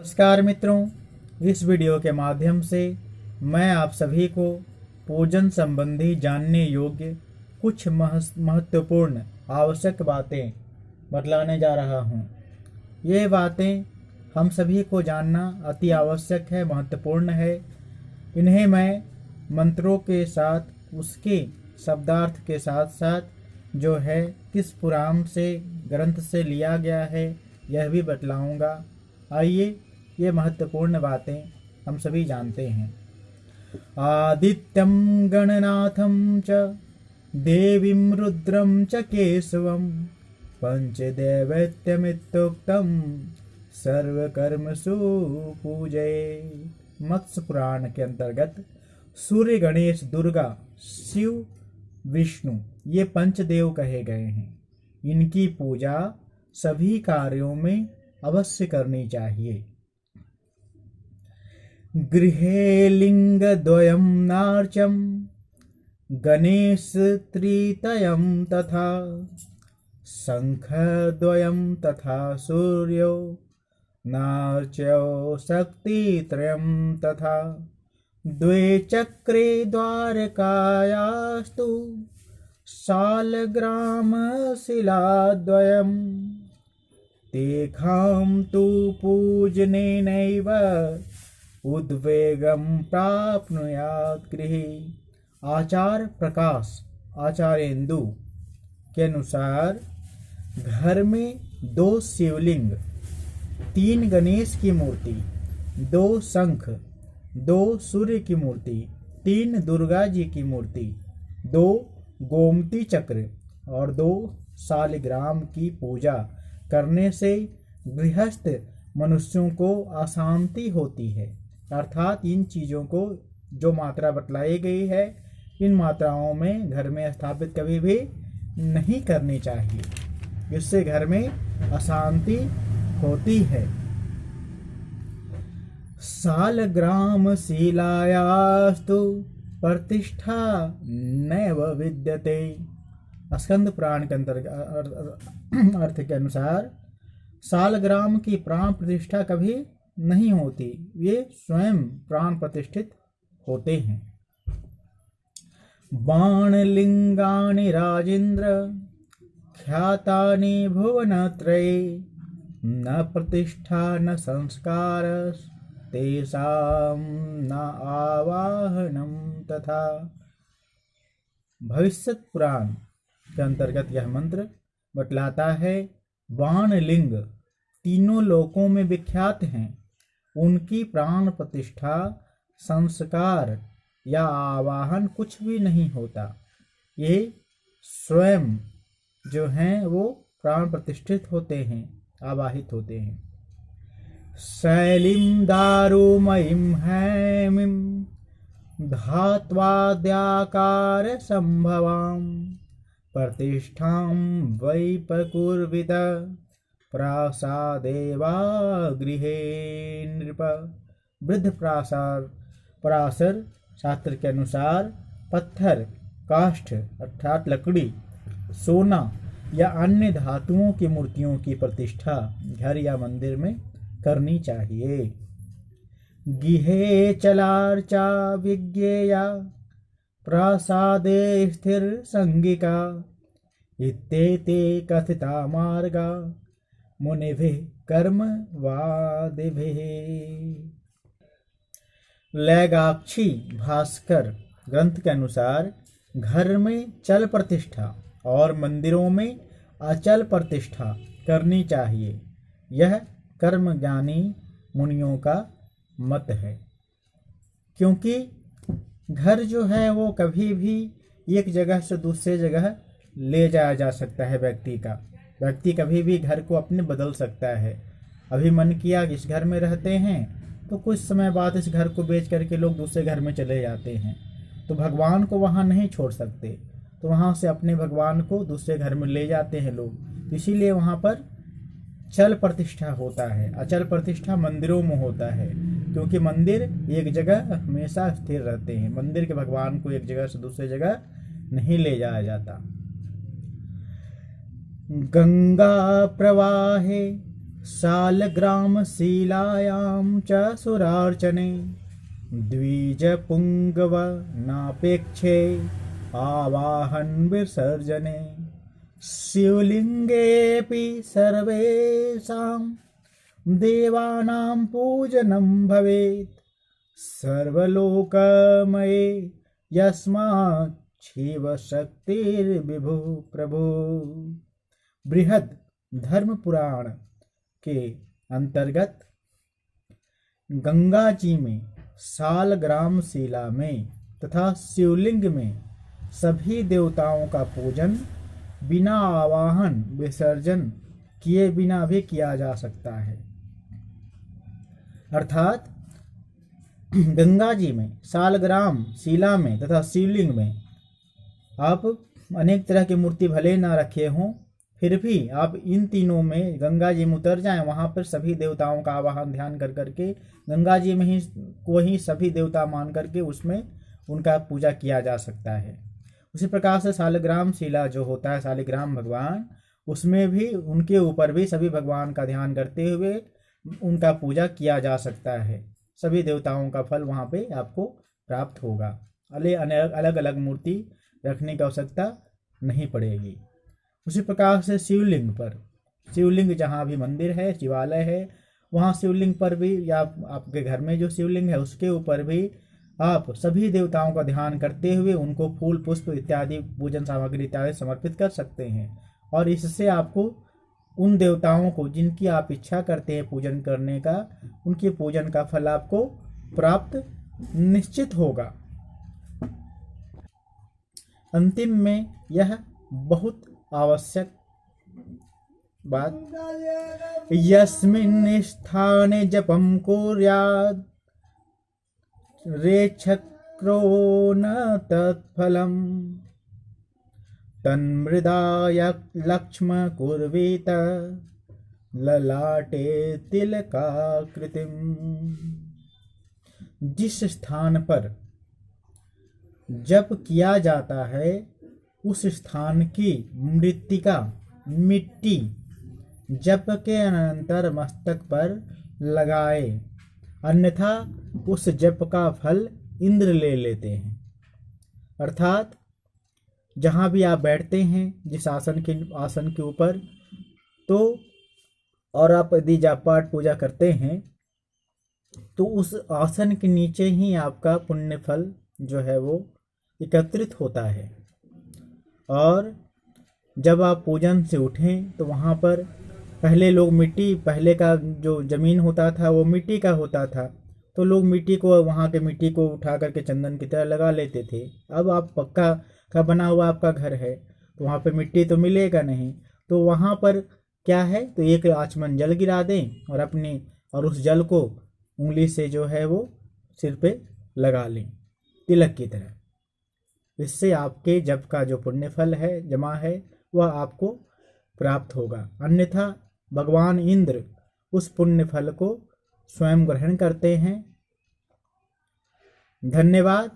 नमस्कार मित्रों, इस वीडियो के माध्यम से मैं आप सभी को पूजन संबंधी जानने योग्य कुछ महत्वपूर्ण आवश्यक बातें बतलाने जा रहा हूँ। ये बातें हम सभी को जानना अति आवश्यक है, महत्वपूर्ण है। इन्हें मैं मंत्रों के साथ उसके शब्दार्थ के साथ साथ जो है किस पुराण से ग्रंथ से लिया गया है यह भी बतलाऊंगा। आइए ये महत्वपूर्ण बातें हम सभी जानते हैं। आदित्यं गणनाथं च देवीं रुद्रं च केशवं पंचदैवेत्यमित्युक्तं सर्वकर्मसु पूजयेत्। मत्स्य पुराण के अंतर्गत सूर्य, गणेश, दुर्गा, शिव, विष्णु ये पंचदेव कहे गए हैं। इनकी पूजा सभी कार्यों में अवश्य करनी चाहिए। गृहे लिंगद्वयं नार्चं गणेशत्रितयं तथा शंखद्वयं तथा सूर्यो नार्च्यो शक्तित्रयं तथा द्वे चक्रे द्वारकायास्तु शालग्रामशिलाद्वयम् तेषां तु पूजनेनैव उद्वेगं प्राप्नुयात् गृहे। आचार्य प्रकाश आचार्येन्दु के अनुसार घर में 2 शिवलिंग, 3 गणेश की मूर्ति, 2 शंख, 2 सूर्य की मूर्ति, 3 दुर्गा जी की मूर्ति, 2 गोमती चक्र और 2 शालिग्राम की पूजा करने से गृहस्थ मनुष्यों को अशांति होती है। अर्थात इन चीज़ों को जो मात्रा बतलाई गई है इन मात्राओं में घर में स्थापित कभी भी नहीं करनी चाहिए, इससे घर में अशांति होती है। शालग्राम शिलायास्तु प्रतिष्ठा नैव विद्यते। स्कंद पुराण के अंतर्गत अर्थ के अनुसार शालग्राम की प्राण प्रतिष्ठा कभी नहीं होती, ये स्वयं प्राण प्रतिष्ठित होते हैं। बाणलिंगानि राजेन्द्र ख्यातानि भुवनत्रये न प्रतिष्ठा न संस्कार तेषां न आवाहनम तथा। भविष्यत पुराण के अंतर्गत यह मंत्र बतलाता है, बाणलिंग तीनों लोकों में विख्यात हैं, उनकी प्राण प्रतिष्ठा, संस्कार या आवाहन कुछ भी नहीं होता। ये स्वयं जो हैं वो प्राण प्रतिष्ठित होते हैं, आवाहित होते हैं। शैलीं दारुमयीं हैमीं धात्वाद्याकार संभवां प्रतिष्ठां वै प्रकुर्वित प्रासादेवा गृहे नृप। वृद्ध पराशर शास्त्र के अनुसार पत्थर, काष्ठ अर्थात लकड़ी, सोना या अन्य धातुओं की मूर्तियों की प्रतिष्ठा घर या मंदिर में करनी चाहिए। गृहे चलार्चा विज्ञेया प्रासादे स्थिर संगिका इत्येते कथिता मार्गा मुनिभिः कर्मवादिभिः। लैगाक्षी भास्कर ग्रंथ के अनुसार घर में चल प्रतिष्ठा और मंदिरों में अचल प्रतिष्ठा करनी चाहिए। यह कर्मज्ञानी मुनियों का मत है, क्योंकि घर जो है वो कभी भी एक जगह से दूसरे जगह ले जाया जा सकता है। व्यक्ति कभी भी घर को अपने बदल सकता है। अभी मन किया कि इस घर में रहते हैं तो कुछ समय बाद इस घर को बेच करके लोग दूसरे घर में चले जाते हैं, तो भगवान को वहाँ नहीं छोड़ सकते, तो वहाँ से अपने भगवान को दूसरे घर में ले जाते हैं लोग। इसीलिए वहाँ पर चल प्रतिष्ठा होता है, अचल प्रतिष्ठा मंदिरों में होता है, क्योंकि मंदिर एक जगह हमेशा स्थिर रहते हैं। मंदिर के भगवान को एक जगह से दूसरे जगह नहीं ले जाया जाता। गंगा प्रवाहे शालग्रामशिलायां च सुरार्चने द्विजपुङ्गव नापेक्षे आवाहन विसर्जने शिवलिङ्गेऽपि सर्वेषां देवानां पूजनं भवेत् सर्वलोकमये यस्मात् शिवशक्तिर्विभु प्रभु। बृहद धर्म पुराण के अंतर्गत गंगा जी में, शालग्राम शिला में तथा शिवलिंग में सभी देवताओं का पूजन बिना आवाहन विसर्जन किए बिना भी किया जा सकता है। अर्थात गंगा जी में, शालग्राम शिला में तथा शिवलिंग में आप अनेक तरह की मूर्ति भले ना रखे हों, फिर भी आप इन तीनों में गंगा जी में उतर जाएं, वहाँ पर सभी देवताओं का आवाहन ध्यान कर करके गंगा जी में ही को ही सभी देवता मान करके उसमें उनका पूजा किया जा सकता है। उसी प्रकार से शालग्राम शिला जो होता है, शालिग्राम भगवान, उसमें भी उनके ऊपर भी सभी भगवान का ध्यान करते हुए उनका पूजा किया जा सकता है। सभी देवताओं का फल वहाँ पे आपको प्राप्त होगा। अलग अलग मूर्ति रखने की आवश्यकता नहीं पड़ेगी। उसी प्रकार से शिवलिंग पर, शिवलिंग जहाँ भी मंदिर है, शिवालय है, वहाँ शिवलिंग पर भी या आपके घर में जो शिवलिंग है उसके ऊपर भी आप सभी देवताओं का ध्यान करते हुए उनको फूल पुष्प इत्यादि पूजन सामग्री इत्यादि समर्पित कर सकते हैं। और इससे आपको उन देवताओं को जिनकी आप इच्छा करते हैं पूजन करने का, उनके पूजन का फल आपको प्राप्त निश्चित होगा। अंतिम में यह बहुत आवश्यक बात, यस्मिन् स्थाने जपं कुर्यात् रेच्छक्रो न तत्फलम् तन्मृदा लक्ष्म कुर्वीत ललाटे तिलकाकृतिम। जिस स्थान पर जप किया जाता है उस स्थान की मृत्तिका, मिट्टी जप के अनंतर मस्तक पर लगाए, अन्यथा उस जप का फल इंद्र ले लेते हैं। अर्थात जहाँ भी आप बैठते हैं, जिस आसन के ऊपर, तो और आप यदि जाप पाठ पूजा करते हैं तो उस आसन के नीचे ही आपका पुण्य फल जो है वो एकत्रित होता है। और जब आप पूजन से उठें तो वहाँ पर पहले लोग मिट्टी, पहले का जो ज़मीन होता था वो मिट्टी का होता था, तो लोग मिट्टी को, वहाँ के मिट्टी को उठा करके चंदन की तरह लगा लेते थे। अब आप पक्का का बना हुआ आपका घर है तो वहाँ पे मिट्टी तो मिलेगा नहीं, तो वहाँ पर क्या है, तो एक आचमन जल गिरा दें और उस जल को उंगली से जो है वो सिर पे लगा लें तिलक की तरह। इससे आपके जप का जो पुण्य फल है जमा है वह आपको प्राप्त होगा। अन्यथा भगवान इंद्र उस पुण्य फल को स्वयं ग्रहण करते हैं। धन्यवाद।